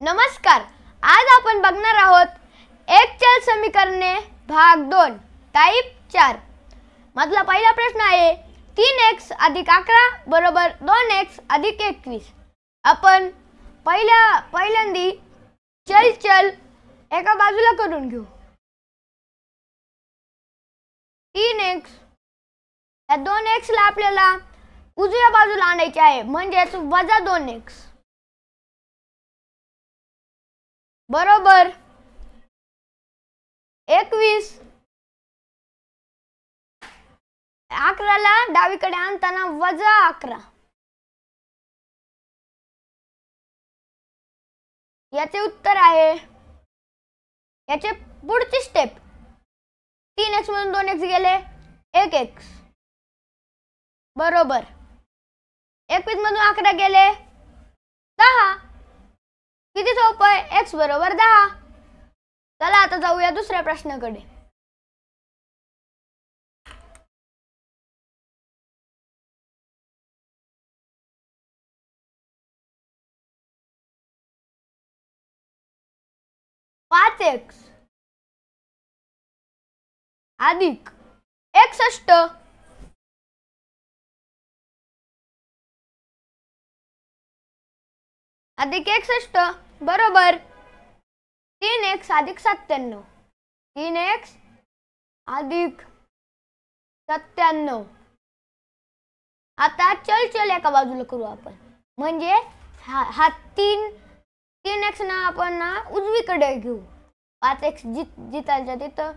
नमस्कार. आज आपण बघणार आहोत एक चल समीकरणे भाग 2 टाइप 4 मधला पहिला प्रश्न आहे 3x + 11 बरोबर 2x + 21. आपण पहिल्यांदी चल एका बाजूला करून घेऊ. 3x या 2x ला आपल्याला उजव्या बाजूला आणायचे आहे म्हणजे वजा 2x बरोबर 21. 11 ला डावीकडे आणताना वजा 11. याचे उत्तर आहे याचे पुढची स्टेप 3x मधून 2x गेले 1x बरोबर 21 मधून 11 गेले 10. किती सोपं आहे x बरोबर 10. चला आता जाऊया दुसऱ्या प्रश्नाकडे. पाच x अधिक 61 अधिक 61 बरोबर 3x अधिक 97. 3x अधिक 97. आता चल एका बाजूला करू आपण म्हणजे हा 3x ना आपण उजवीकडे घेऊ. 5x जितायच्या तिथं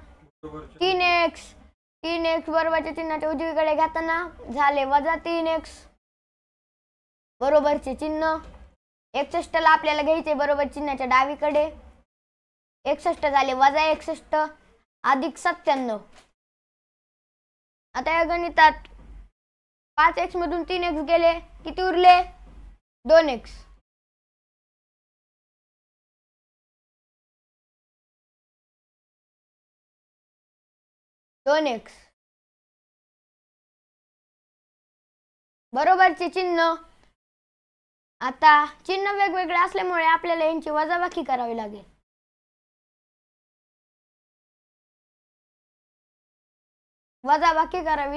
3x बरोबरच्या चिन्हाच्या उजवीकडे घेताना झाले वजा 3x बरोबरचे चिन्ह. 61 ला आपल्याला घ्यायचे बरोबर चिन्हाच्या डावीकडे 61 झाले वजा 61 अधिक 97. आता या गणितात 5x मधून 3x गेले किती उरले 2x. बरोबरचे चिन्ह. आता चिन्ह वेगवेगळे असल्यामुळे आपल्याला यांची वजाबाकी करावी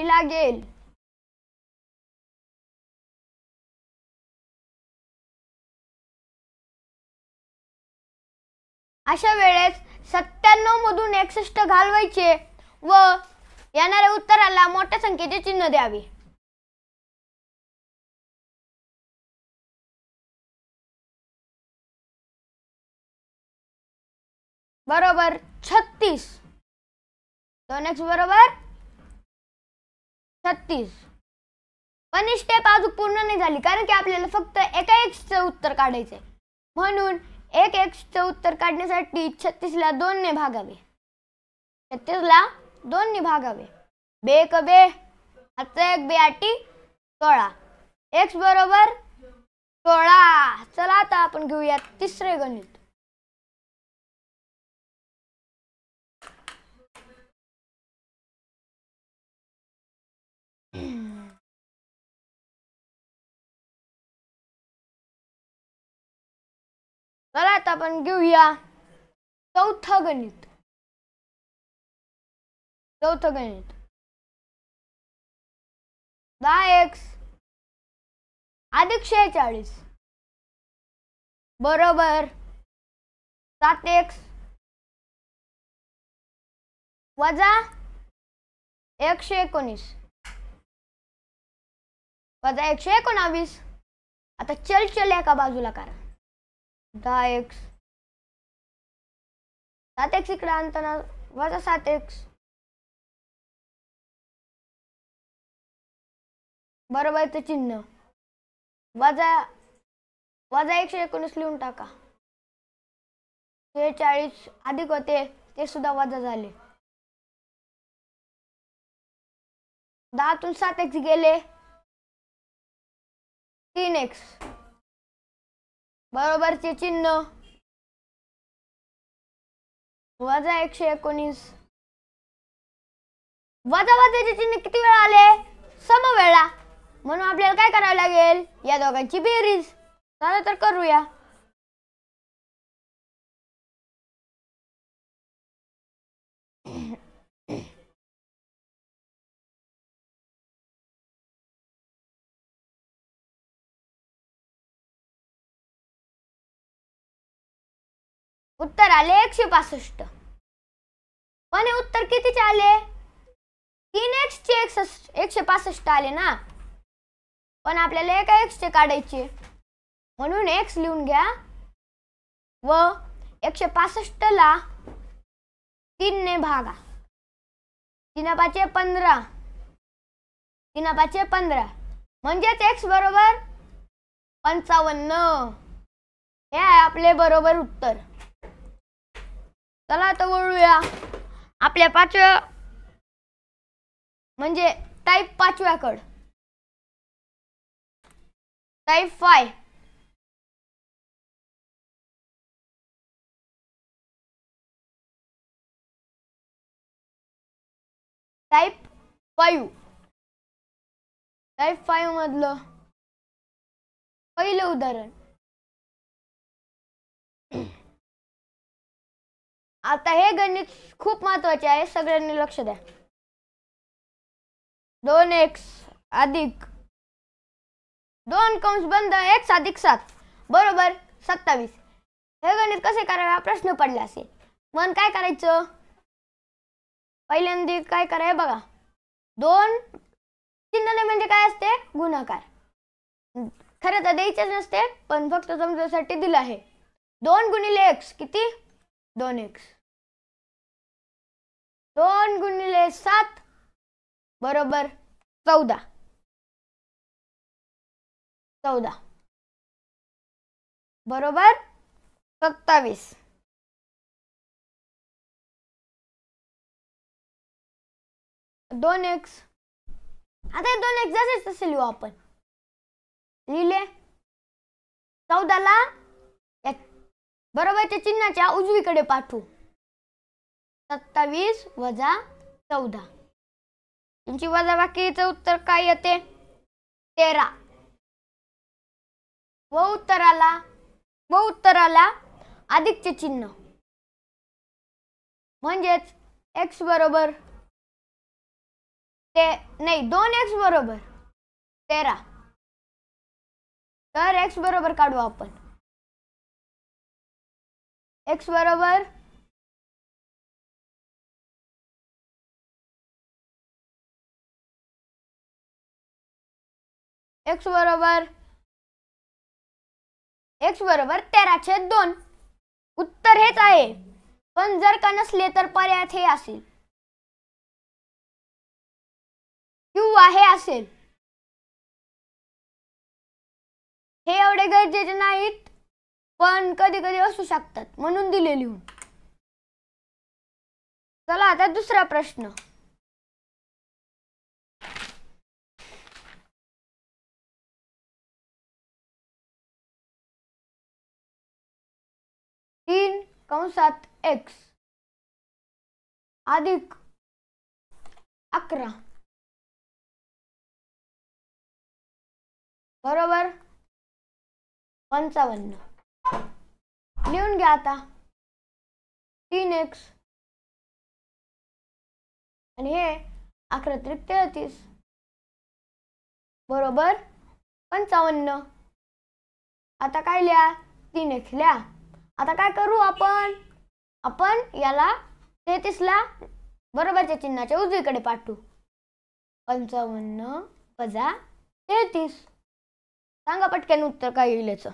लागेल. अशा वेळेस 97 मधून 61 घालवायचे व येणाऱ्या उत्तराला मोठ्या संख्येचे चिन्ह द्यावे. बरोबर 36. 2x बरोबर 36. पण ही स्टेप अजून पूर्ण नाही झाली कारण की आपल्याला फक्त एका x चे उत्तर काढायचे म्हणून एक x चे उत्तर काढण्यासाठी 36 ला 2 ने भागावे. 36 ला 2 ने भागावे. बे एक बे हातचा एक बे आठी 16. x बरोबर 16. चला आता आपण घेऊया तिसरे गणित. चला आता आपण घेऊया चौथं गणित. 10x अधिक 46 बरोबर 7x वजा 119 वजा 119. आता चल एका बाजूला करा. 10x 7x इकडे आणताना वजा 7x बरोबरचे चिन्ह वजा 119 लिहून टाका. 46 अधिक होते ते सुद्धा वजा झाले. 10 तून 7x गेले 3x बरोबरचे चिन्ह वजा 119. वजाचे चिन्ह किती वेळा आले समवेळा म्हणून आपल्याला काय करावे लागेल या दोघांची बेरीज. चला तर करूया. उत्तर आले 165. पण हे उत्तर कितीचे आले? 3x चे 165 आले ना. पण आपल्याला एका x चे काढायचे, म्हणून x लिहून घ्या व 165 ला 3 ने भागा. 3 5 15, 3 5 15 म्हणजेच x बरोबर 55. हे आहे आपले बरोबर उत्तर. चला आता वळूया आपल्या पाचव्या म्हणजे टाइप 5व्याकडे. टाइप 5. टाइप 5. टाइप 5 मधलं पहिलं उदाहरण. आता हे गणित खूप महत्त्वाचे आहे, सगळ्यांनी लक्ष द्या. 2x अधिक 2 कंस बंद x अधिक 7 बरोबर 27. हे गणित कसे करावे हा प्रश्न पडला असेल. मग काय करायचं? पहिल्यांदा काय करायचं बघा. 2 चिन्ह म्हणजे काय असते? गुणाकार. खरं तर द्यायचेच नसते, पण फक्त समजण्यासाठी दिलं आहे. 2 गुणिले x किती? 2x. 2 गुणिले 7 बरोबर 14. 14 बरोबर 27. आता 2x जसेच तसे लिहू आपण. लिहिले 14 ला बरोबरच्या चिन्हाच्या उजवीकडे पाठवू. 27 वजा 14. यांची वजाबाकीचं उत्तर काय येते? 13. व उत्तराला अधिकचे चिन्ह म्हणजेच x बरोबर 2x बरोबर 13. तर x बरोबर काढू आपण. x बरोबर x बरोबर 13/2. उत्तर हेच आहे, पण जर का नसले तर पर्याय हे असेल किंवा हे असेल. हे एवढे गरजेचे नाहीत, पण कधी कधी असू शकतात म्हणून दिले लिहून. चला आता दुसरा प्रश्न. कंसात x अधिक 11 बरोबर 55. लिहून घ्या आता. 3x आणि हे 11 त्रिक 33 बरोबर 55. आता काय लिहा? 3x लिहा. आता काय करू आपण याला 33 ला बरोबरच्या चिन्हाच्या उजवीकडे पाठवू. 55 वजा 33. सांगा पटकन उत्तर काय येईल याचं.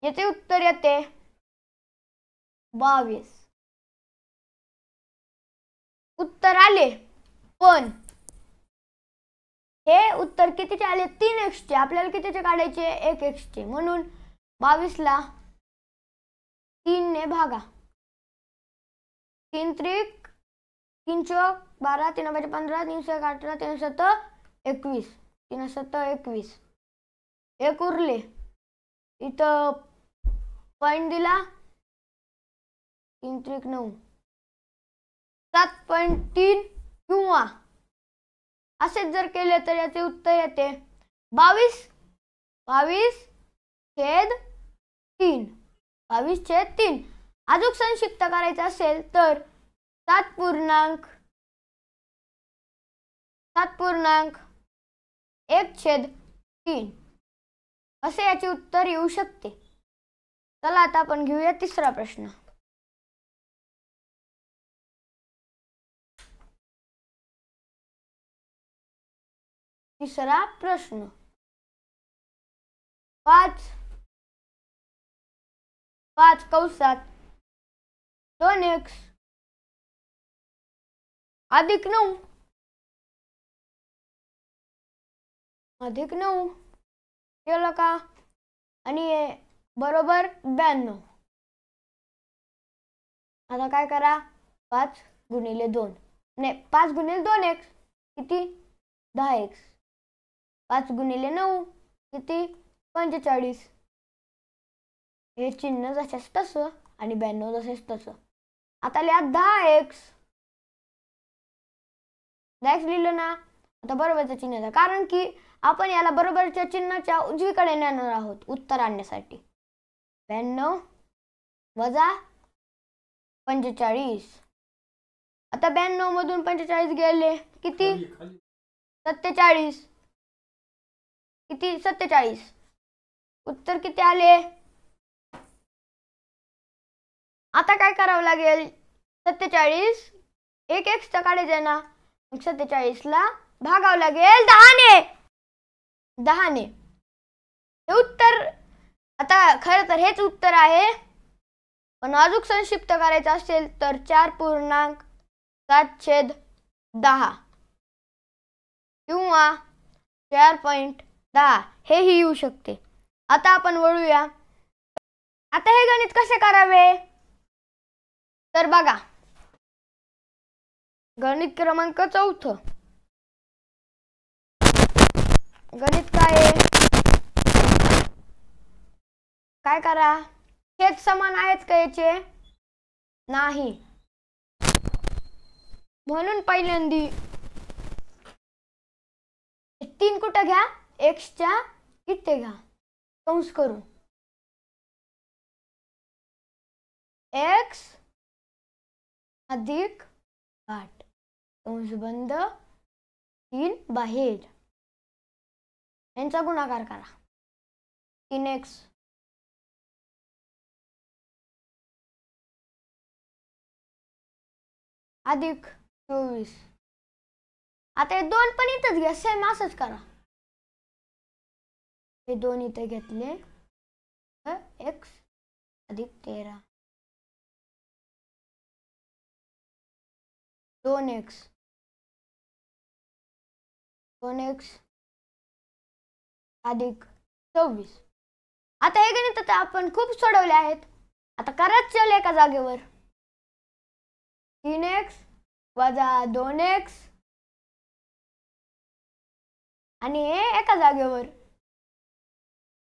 याचे उत्तर येते 22. उत्तर आले, पण हे उत्तर कितीचे आले? 3x चे. आपल्याला कितीचे काढायचे? 1x चे. म्हणून 22 ला 3 ने भागा. 3 त्रिक 3 चौक 12, 3 5 15, 3 6 18, 3 7 21, 3 7 21. एक उरले. इथं पॉइंट दिला. 3 त्रिक 9, 7.3 किंवा असेच जर केले तर याचे उत्तर येते 22. 22/3. 22/3. अजून संक्षिप्त करायचं असेल तर 7.1/3 असे याचे उत्तर येऊ शकते. चला आता आपण घेऊया तिसरा प्रश्न. तिसरा प्रश्न. 5 कंसात 2x अधिक 9 केलं का आणि बरोबर 92. आता काय करा, 5 गुणिले 2 नाही 5 गुणिले 2x किती 10x. 5 गुणिले 9 किती 45. हे चिन्ह जशाच तसं आणि 92 जशाच तसं. आता लिहा 10x लिहिलं ना. आता बरोबरचं चिन्ह द्या, कारण की आपण याला बरोबरच्या चिन्हाच्या उजवीकडे नेणार आहोत उत्तर आणण्यासाठी. 92 वजा 45. आता 92 मधून 45 गेले किती 47. किती 47. उत्तर किती आले. आता काय करावं लागेल, 47 एक एक्स्ट्रा काढायचं ना, मग 47 ला भागावं लागेल 10 ने. हे उत्तर. आता खरं तर हेच उत्तर आहे, पण अजून संक्षिप्त करायचं असेल तर 4.7/10 किंवा 4.10 हेही येऊ शकते. आता आपण वळूया. आता हे गणित कसे करावे तर बघा, गणित क्रमांक 4. गणित काय करा, हेच समान आहेत का याचे नाही, म्हणून पहिल्यांदी 3 कुठं घ्या, एक्सच्या इथे घ्या, कंस करू x अधिक 8 कंस बंद 3 बाहेर, यांचा गुणाकार करा. 3x अधिक 24. आता हे 2 पण इथेच घ्या, सेम असंच करा. हे 2 इथे घेतले, x अधिक 13 2x अधिक 24. आता हे गणित आपण खूप सोडवले आहेत. आता कराच चल एका जागेवर. 3x वजा 2x आणि हे एका जागेवर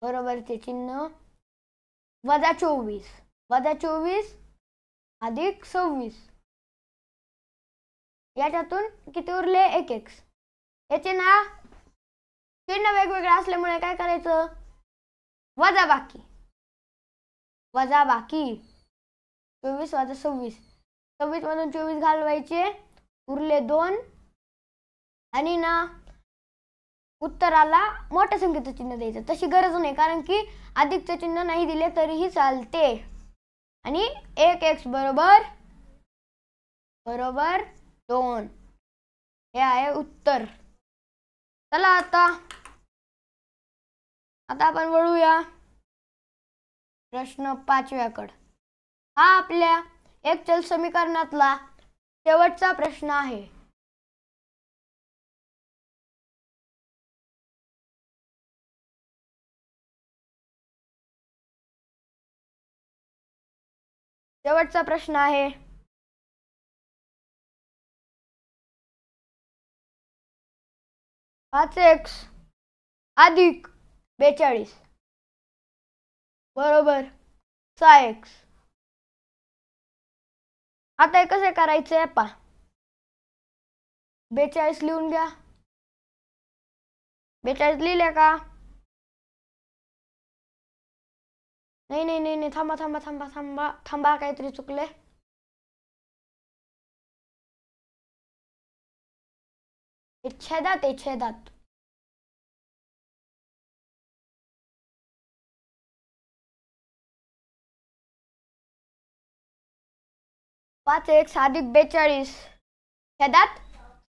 बरोबरचे चिन्ह वजा 24 अधिक 26. याच्यातून किती उरले 1x. याचे ना चिन्ह वेगवेगळे असल्यामुळे काय करायचं, वजा बाकी 24 वजा 26. 26 मधून 24 घालवायचे, उरले 2 आणि ना उत्तराला मोठ्या संख्येचं चिन्ह द्यायचं. तशी गरज नाही, कारण की अधिकचं चिन्ह नाही दिले तरीही चालते. आणि 1x बरोबर 2 हे आहे उत्तर. चला आता आपण वळूया प्रश्न 5व्याकडे. हा आपल्या एक चल समीकरणातला शेवटचा प्रश्न आहे. शेवटचा प्रश्न आहे 5x अधिक 42 बरोबर 6x. आता हे कसे करायचे पहा. 42 लिहून घ्या. 42 लिहिले का. नाही थांबा काहीतरी चुकले. छेदात 5x अधिक 42 छेदात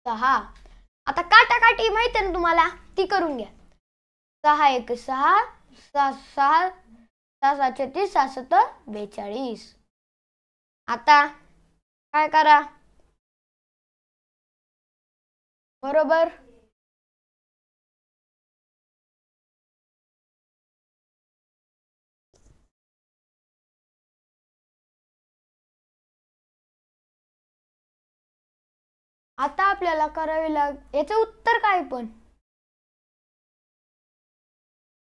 6. आता काटाकाटी माहिती आहे ना तुम्हाला, ती करून घ्या. 6 1 6 6 6 6 36 6 7 42. आता काय करा, बरोबर आता आपल्याला करावे याचं उत्तर काय, पण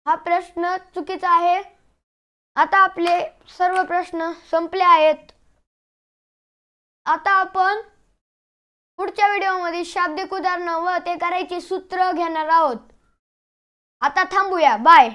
हा प्रश्न चुकीचा आहे. आता आपले सर्व प्रश्न संपले आहेत. आता आपण पुढच्या व्हिडिओमध्ये शाब्दिक उदाहरण व ते करायचे सूत्र घेणार आहोत. आता थांबूया. बाय.